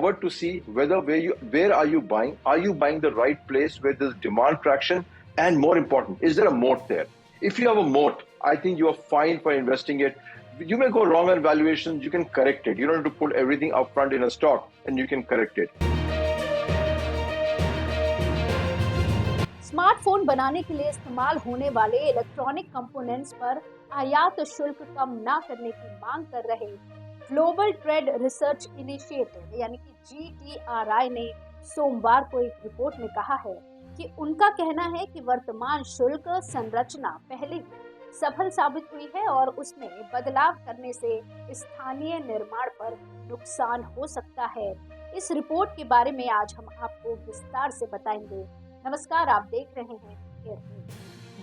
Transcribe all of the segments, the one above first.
forward to see where are you buying? Are you buying the right place where there's demand traction? And more important, is there a moat there? If you have a moat, I think you are fine for investing it. You may go wrong on valuations, you can correct it. You don't have to put everything upfront in a stock, and you can correct it. Smartphone बनाने के लिए इस्तेमाल होने वाले electronic components पर आयात शुल्क कम न करने की मांग कर रहे ग्लोबल ट्रेड रिसर्च इनिशिएटिव यानी कि GTRI ने सोमवार को एक रिपोर्ट में कहा है कि उनका कहना है कि वर्तमान शुल्क संरचना पहले ही सफल साबित हुई है और उसमें बदलाव करने से स्थानीय निर्माण पर नुकसान हो सकता है। इस रिपोर्ट के बारे में आज हम आपको विस्तार से बताएंगे। नमस्कार, आप देख रहे हैं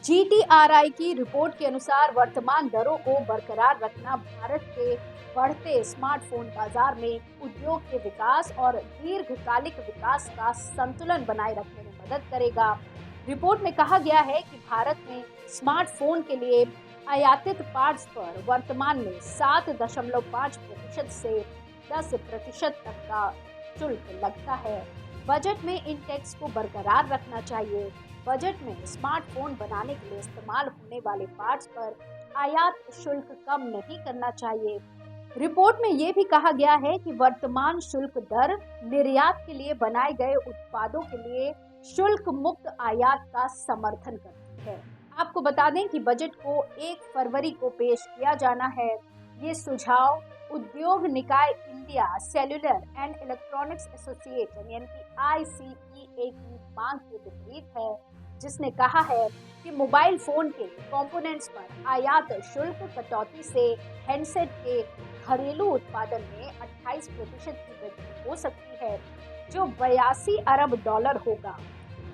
GTRI की रिपोर्ट के अनुसार वर्तमान दरों को बरकरार रखना भारत के बढ़ते स्मार्टफोन बाजार में उद्योग के विकास और दीर्घकालिक विकास का संतुलन बनाए रखने में मदद करेगा। रिपोर्ट में कहा गया है कि भारत में स्मार्टफोन के लिए आयातित पार्ट्स पर वर्तमान में 7.5% से 10% तक का शुल्क लगता है। बजट में इन टैक्स को बरकरार रखना चाहिए। बजट में स्मार्टफोन बनाने के लिए इस्तेमाल होने वाले पार्ट्स पर आयात शुल्क कम नहीं करना चाहिए। रिपोर्ट में ये भी कहा गया है कि वर्तमान शुल्क दर निर्यात के लिए बनाए गए उत्पादों के लिए शुल्क मुक्त आयात का समर्थन करती है। आपको बता दें कि बजट को 1 फरवरी को पेश किया जाना है। ये सुझाव उद्योग निकाय India cellular and electronics association यानी कि ICEA की मांग के विपरीत है, जिसने कहा है कि मोबाइल फोन के कंपोनेंट्स पर आयात शुल्क कटौती से हैंडसेट के घरेलू उत्पादन में 28% की वृद्धि हो सकती है, जो $82 अरब होगा,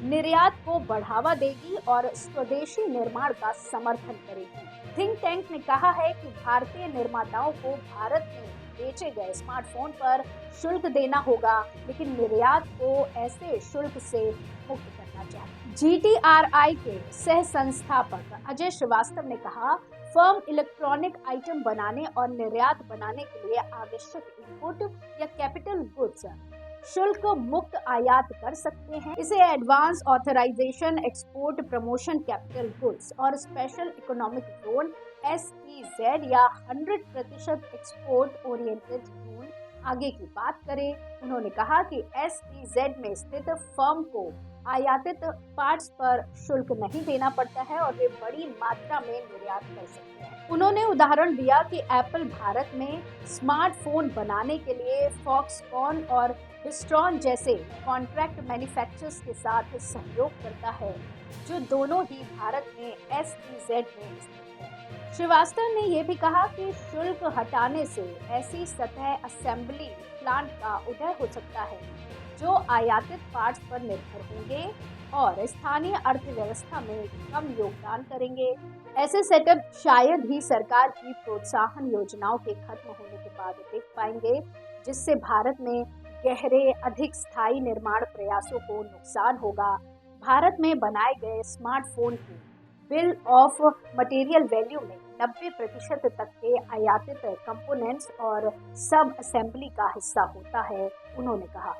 निर्यात को बढ़ावा देगी और स्वदेशी निर्माण का समर्थन करेगी। थिंक टैंक ने कहा है कि भारतीय निर्माताओं को भारत में बेचे गए स्मार्टफोन पर शुल्क देना होगा, लेकिन निर्यात को ऐसे शुल्क से मुक्त करना चाहिए। GTRI के सह संस्थापक अजय श्रीवास्तव ने कहा, फर्म इलेक्ट्रॉनिक आइटम बनाने और निर्यात बनाने के लिए आवश्यक इनपुट या कैपिटल गुड्स शुल्क मुक्त आयात कर सकते हैं। इसे advance authorisation export promotion capital goods और स्पेशल इकोनॉमिक जोन SEZ या 100% एक्सपोर्ट ओरिएंटेड जोन आगे की बात करें। उन्होंने कहा कि SEZ में स्थित फर्म को आयातित पार्ट्स पर शुल्क नहीं देना पड़ता है और वे बड़ी मात्रा में निर्यात कर सकते हैं। उन्होंने उदाहरण दिया कि एप्पल भारत में स्मार्टफोन बनाने के लिए फॉक्सकॉन और विस्ट्रॉन जैसे कॉन्ट्रैक्ट मैन्युफैक्चरर्स के साथ सहयोग करता है, जो दोनों ही भारत में SEZ में स्थित है। श्रीवास्तव ने यह भी कहा कि शुल्क हटाने से ऐसी सतह असेंबली प्लांट का उदय हो सकता है जो आयातित पार्ट्स पर निर्भर होंगे और स्थानीय अर्थव्यवस्था में कम योगदान करेंगे। ऐसे सेटअप शायद ही सरकार की प्रोत्साहन योजनाओं के खत्म होने के बाद दिख पाएंगे, जिससे भारत में गहरे अधिक स्थायी निर्माण प्रयासों को नुकसान होगा। भारत में बनाए गए स्मार्टफोन की बिल ऑफ मटेरियल वैल्यू में 90% तक के आयातित कंपोनेंट्स और सब असेंबली का हिस्सा होता है। उन्होंने कहा,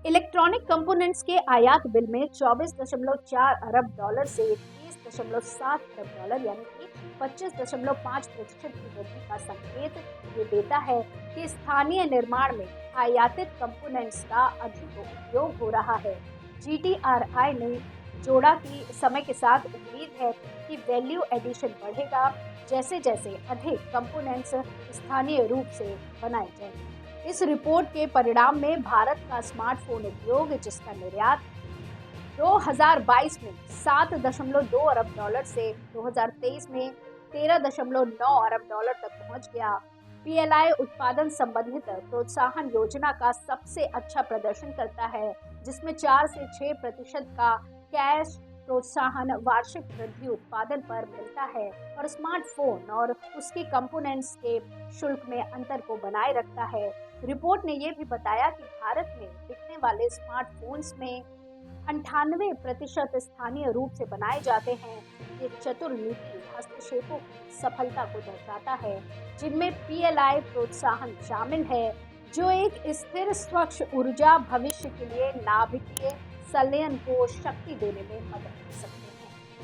इलेक्ट्रॉनिक कंपोनेंट्स के आयात बिल में $24.4 अरब से $30.7 अरब यानी कि 25.5% की वृद्धि का संकेत ये देता है कि स्थानीय निर्माण में आयातित कंपोनेंट्स का अधिक उपयोग हो रहा है। GTRI ने जोड़ा कि समय के साथ उम्मीद है कि वैल्यू एडिशन बढ़ेगा जैसे जैसे अधिक कंपोनेंट्स स्थानीय रूप से बनाए जाएंगे। इस रिपोर्ट के परिणाम में भारत का स्मार्टफोन उद्योग, जिसका निर्यात 2022 में $7.2 अरब से 2023 में $13.9 अरब तक पहुंच गया, PLI उत्पादन संबंधित प्रोत्साहन योजना का सबसे अच्छा प्रदर्शन करता है, जिसमें 4 से 6% का कैश प्रोत्साहन वार्षिक वृद्धि उत्पादन पर मिलता है और स्मार्टफोन और उसके कंपोनेंट्स के शुल्क में अंतर को बनाए रखता है। रिपोर्ट ने यह भी बताया कि भारत में बिकने वाले स्मार्टफोन्स में 98% स्थानीय रूप से बनाए जाते हैं। ये चतुर नीति हस्तक्षेपों की सफलता को दर्शाता है, जिनमें PLI प्रोत्साहन शामिल है, जो एक स्थिर स्वच्छ ऊर्जा भविष्य के लिए नाभिकीय संलयन को शक्ति देने में मदद कर सकते हैं।